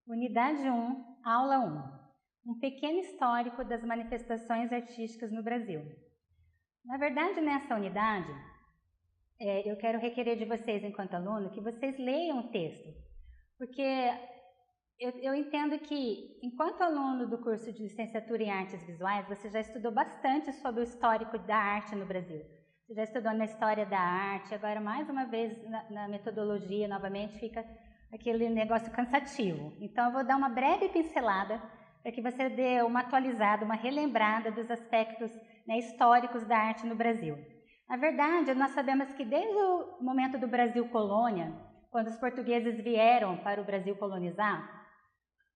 Unidade 1, Aula 1. Um pequeno histórico das manifestações artísticas no Brasil. Na verdade, nessa unidade, eu quero requerer de vocês, enquanto aluno, que vocês leiam o texto. Porque eu entendo que, enquanto aluno do curso de Licenciatura em Artes Visuais, você já estudou bastante sobre o histórico da arte no Brasil. Você já estudou na história da arte, agora mais uma vez na metodologia, novamente, fica aquele negócio cansativo. Então, eu vou dar uma breve pincelada para que você dê uma atualizada, uma relembrada dos aspectos históricos da arte no Brasil. Na verdade, nós sabemos que desde o momento do Brasil colônia, quando os portugueses vieram para o Brasil colonizar,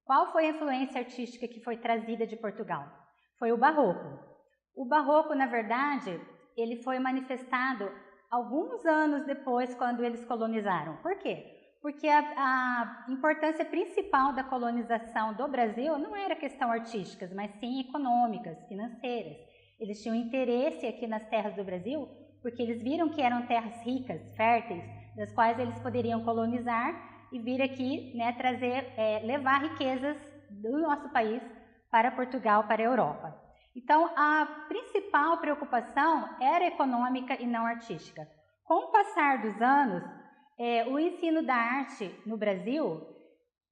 qual foi a influência artística que foi trazida de Portugal? Foi o Barroco. O Barroco, na verdade, ele foi manifestado alguns anos depois, quando eles colonizaram. Por quê? Porque a importância principal da colonização do Brasil não era questão artística, mas sim econômicas, financeiras. Eles tinham interesse aqui nas terras do Brasil porque eles viram que eram terras ricas, férteis, das quais eles poderiam colonizar e vir aqui, levar riquezas do nosso país para Portugal, para a Europa. Então, a principal preocupação era econômica e não artística. Com o passar dos anos, o ensino da arte no Brasil,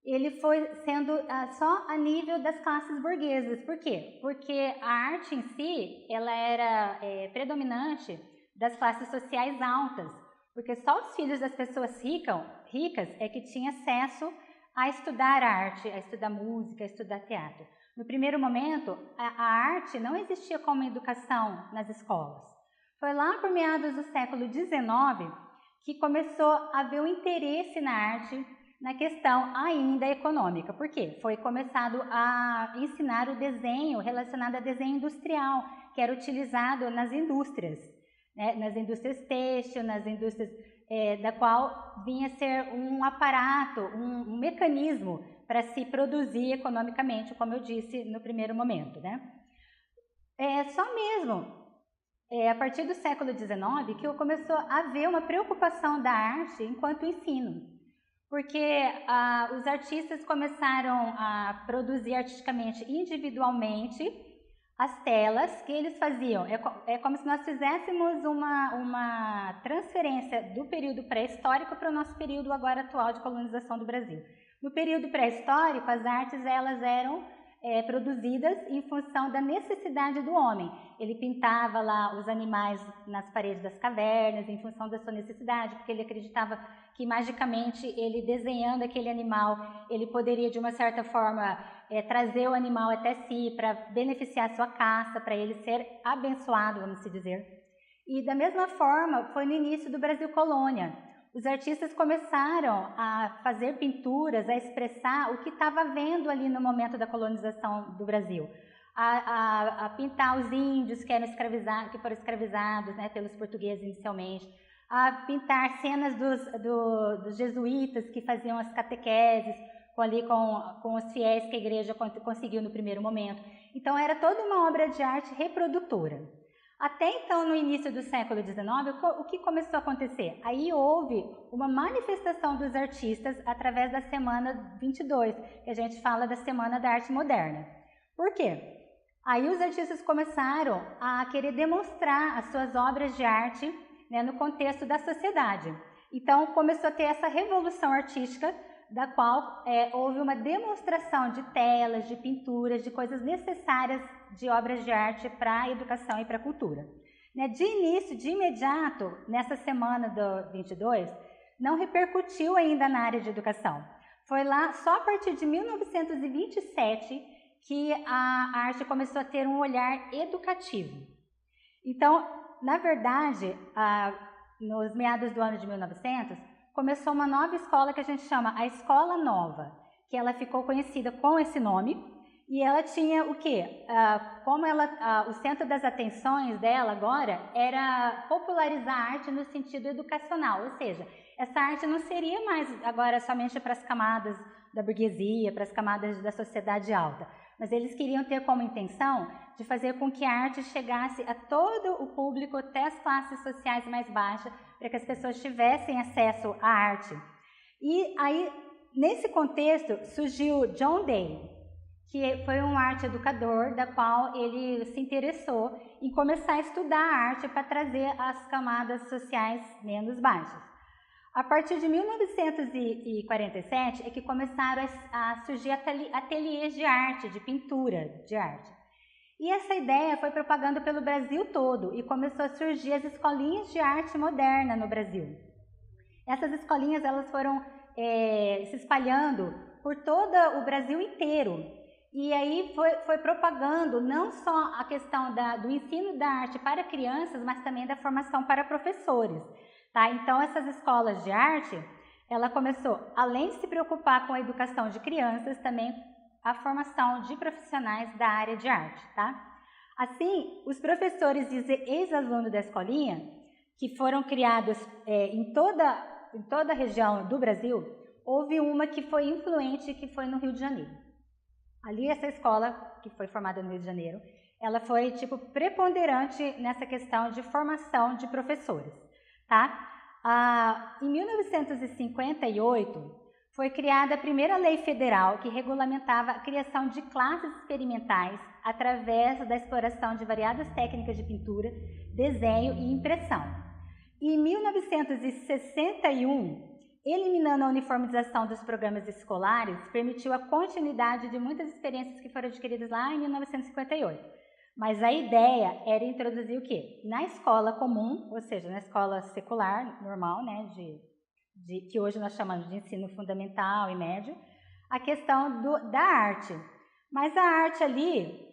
ele foi sendo só a nível das classes burguesas. Por quê? Porque a arte em si, ela era predominante das classes sociais altas, porque só os filhos das pessoas ricas é que tinham acesso a estudar arte, a estudar música, a estudar teatro. No primeiro momento, a arte não existia como educação nas escolas. Foi lá por meados do século XIX que começou a haver um interesse na arte, na questão ainda econômica. Por quê? Foi começado a ensinar o desenho relacionado a desenho industrial, que era utilizado nas indústrias, nas indústrias têxtil, nas indústrias da qual vinha ser um aparato, um mecanismo para se produzir economicamente, como eu disse no primeiro momento. Só mesmo a partir do século XIX que começou a haver uma preocupação da arte enquanto ensino, porque os artistas começaram a produzir artisticamente, individualmente, as telas que eles faziam. É como se nós fizéssemos uma transferência do período pré-histórico para o nosso período agora atual de colonização do Brasil. No período pré-histórico, as artes elas eram produzidas em função da necessidade do homem. Ele pintava lá os animais nas paredes das cavernas em função da sua necessidade, porque ele acreditava que magicamente ele desenhando aquele animal, ele poderia de uma certa forma trazer o animal até si para beneficiar a sua caça, para ele ser abençoado, vamos se dizer. E da mesma forma foi no início do Brasil colônia. Os artistas começaram a fazer pinturas, a expressar o que estava vendo ali no momento da colonização do Brasil. A pintar os índios que foram escravizados pelos portugueses inicialmente, a pintar cenas dos jesuítas que faziam as catequeses com os fiéis que a igreja conseguiu no primeiro momento. Então era toda uma obra de arte reprodutora. Até então, no início do século XIX, o que começou a acontecer? Aí houve uma manifestação dos artistas através da Semana 22, que a gente fala da Semana da Arte Moderna. Por quê? Aí os artistas começaram a querer demonstrar as suas obras de arte no contexto da sociedade. Então, começou a ter essa revolução artística, da qual houve uma demonstração de telas, de pinturas, de coisas necessárias de obras de arte para a educação e para a cultura. De início, de imediato, nessa semana do 22, não repercutiu ainda na área de educação. Foi lá só a partir de 1927 que a arte começou a ter um olhar educativo. Então, na verdade, nos meados do ano de 1900, começou uma nova escola que a gente chama a Escola Nova, que ela ficou conhecida com esse nome, e ela tinha o quê? O centro das atenções dela agora era popularizar a arte no sentido educacional, ou seja, essa arte não seria mais agora somente para as camadas da burguesia, para as camadas da sociedade alta, mas eles queriam ter como intenção de fazer com que a arte chegasse a todo o público, até as classes sociais mais baixas, para que as pessoas tivessem acesso à arte. E aí nesse contexto, surgiu John Day, que foi um arte educador, da qual ele se interessou em começar a estudar a arte para trazer as camadas sociais menos baixas. A partir de 1947 é que começaram a surgir ateliês de arte, de pintura de arte. E essa ideia foi propagando pelo Brasil todo e começou a surgir as escolinhas de arte moderna no Brasil. Essas escolinhas elas foram se espalhando por todo o Brasil inteiro. E aí foi propagando não só a questão do ensino da arte para crianças, mas também da formação para professores. Tá? Então, essas escolas de arte, ela começou, além de se preocupar com a educação de crianças, também a formação de profissionais da área de arte. Tá? Assim, os professores e ex-alunos da escolinha, que foram criados em toda a região do Brasil, houve uma que foi influente, que foi no Rio de Janeiro. Ali, essa escola, que foi formada no Rio de Janeiro, ela foi, preponderante nessa questão de formação de professores. Tá? Em 1958, foi criada a primeira lei federal que regulamentava a criação de classes experimentais através da exploração de variadas técnicas de pintura, desenho e impressão. Em 1961, eliminando a uniformização dos programas escolares, permitiu a continuidade de muitas experiências que foram adquiridas lá em 1958. Mas a ideia era introduzir o quê? Na escola comum, ou seja, na escola secular, normal, né, que hoje nós chamamos de ensino fundamental e médio, a questão da arte. Mas a arte ali,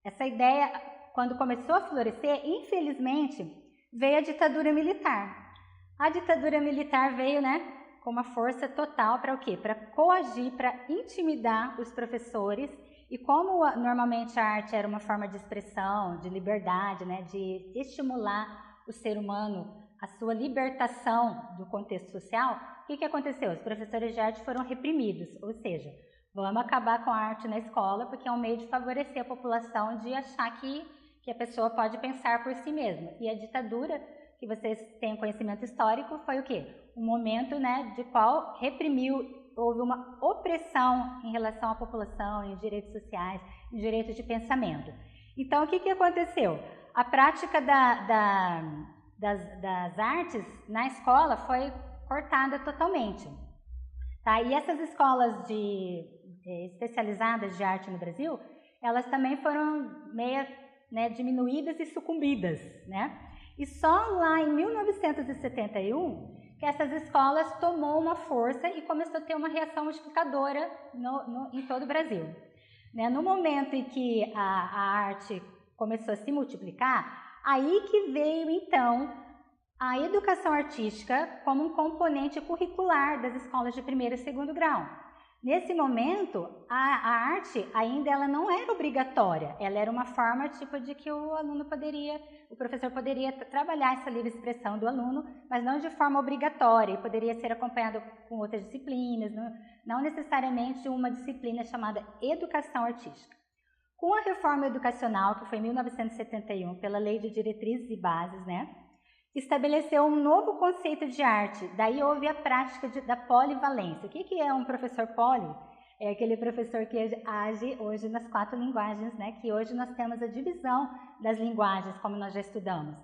essa ideia, quando começou a florescer, infelizmente, veio a ditadura militar. A ditadura militar veio, né, com uma força total para o quê? Para coagir, para intimidar os professores. E como normalmente a arte era uma forma de expressão, de liberdade, né, de estimular o ser humano a sua libertação do contexto social, o que aconteceu? Os professores de arte foram reprimidos, ou seja, vamos acabar com a arte na escola porque é um meio de favorecer a população de achar que a pessoa pode pensar por si mesma. E a ditadura, que vocês têm conhecimento histórico, foi o quê? Um momento, né, de qual reprimiu. Houve uma opressão em relação à população, em direitos sociais, em direitos de pensamento. Então, o que aconteceu? A prática das artes na escola foi cortada totalmente. Tá? E essas escolas especializadas de arte no Brasil, elas também foram meio, né, diminuídas e sucumbidas. Né? E só lá em 1971... que essas escolas tomou uma força e começou a ter uma reação multiplicadora em todo o Brasil. Né? No momento em que a arte começou a se multiplicar, aí que veio, então, a educação artística como um componente curricular das escolas de primeiro e segundo grau. Nesse momento, a arte ainda ela não era obrigatória, ela era uma forma de que o professor poderia trabalhar essa livre expressão do aluno, mas não de forma obrigatória, e poderia ser acompanhado com outras disciplinas, não necessariamente uma disciplina chamada educação artística. Com a reforma educacional, que foi em 1971, pela Lei de Diretrizes e Bases, né, estabeleceu um novo conceito de arte, daí houve a prática da polivalência. O que é um professor poli? É aquele professor que age hoje nas 4 linguagens, né? Que hoje nós temos a divisão das linguagens, como nós já estudamos.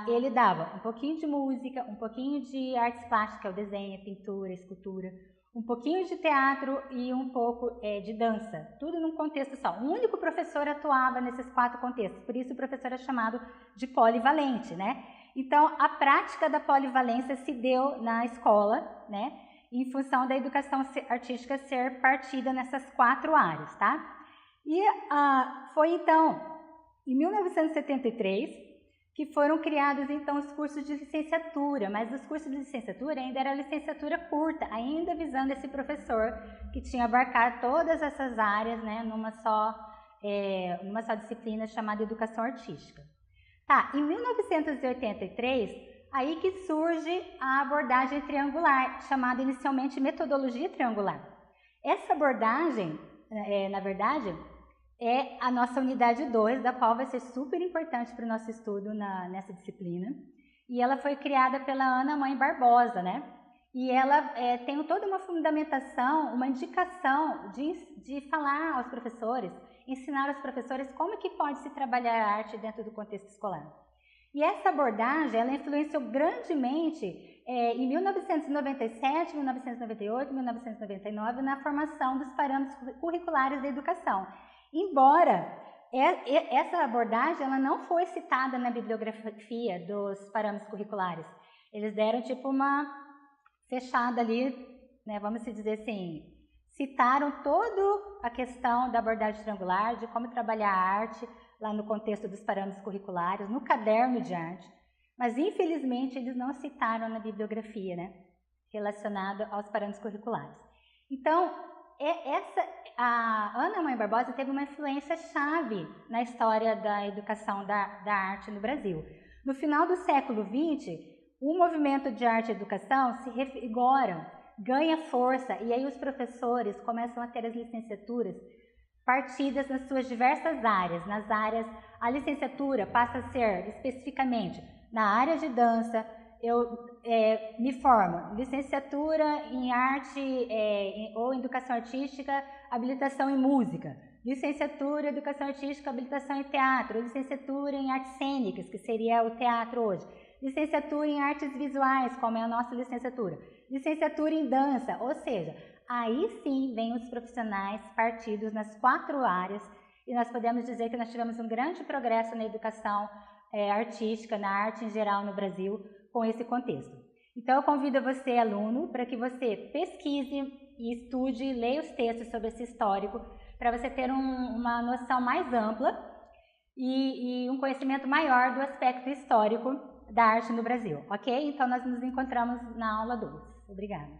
Ele dava um pouquinho de música, um pouquinho de artes plásticas, o desenho, pintura, escultura, um pouquinho de teatro e um pouco de dança, tudo num contexto só. Um único professor atuava nesses 4 contextos, por isso o professor é chamado de polivalente, né? Então, a prática da polivalência se deu na escola, né, em função da educação artística ser partida nessas 4 áreas, tá? E foi, então, em 1973, que foram criados, então, os cursos de licenciatura, mas os cursos de licenciatura ainda era licenciatura curta, ainda visando esse professor que tinha abarcado todas essas áreas, né, numa só disciplina chamada educação artística. Tá, em 1983, aí que surge a abordagem triangular, chamada inicialmente metodologia triangular. Essa abordagem, na verdade, é a nossa unidade 2, da qual vai ser super importante para o nosso estudo nessa disciplina. E ela foi criada pela Ana Mãe Barbosa, né? e ela tem toda uma fundamentação, uma indicação de falar aos professores, ensinar aos professores como que pode se trabalhar a arte dentro do contexto escolar. E essa abordagem, ela influenciou grandemente em 1997, 1998, 1999, na formação dos parâmetros curriculares da educação. Embora essa abordagem ela não foi citada na bibliografia dos parâmetros curriculares, eles deram tipo uma fechada ali, né, vamos dizer assim, citaram toda a questão da abordagem triangular, de como trabalhar a arte lá no contexto dos parâmetros curriculares, no caderno de arte, mas infelizmente eles não citaram na bibliografia, né, relacionada aos parâmetros curriculares. Então, a Ana Moinhos Barbosa teve uma influência chave na história da educação da arte no Brasil. No final do século XX, o movimento de arte e educação se revigora, ganha força, e aí os professores começam a ter as licenciaturas partidas nas suas diversas áreas. Nas áreas, a licenciatura passa a ser especificamente na área de dança. Eu me formo licenciatura em arte ou educação artística, habilitação em música, licenciatura em educação artística, habilitação em teatro, licenciatura em artes cênicas, que seria o teatro hoje, licenciatura em artes visuais, como é a nossa licenciatura, licenciatura em dança, ou seja, aí sim vem os profissionais partidos nas 4 áreas, e nós podemos dizer que nós tivemos um grande progresso na educação artística, na arte em geral no Brasil, com esse contexto. Então eu convido você, aluno, para que você pesquise e estude, leia os textos sobre esse histórico, para você ter uma noção mais ampla e um conhecimento maior do aspecto histórico da arte no Brasil, ok? Então nós nos encontramos na aula 2. Obrigada.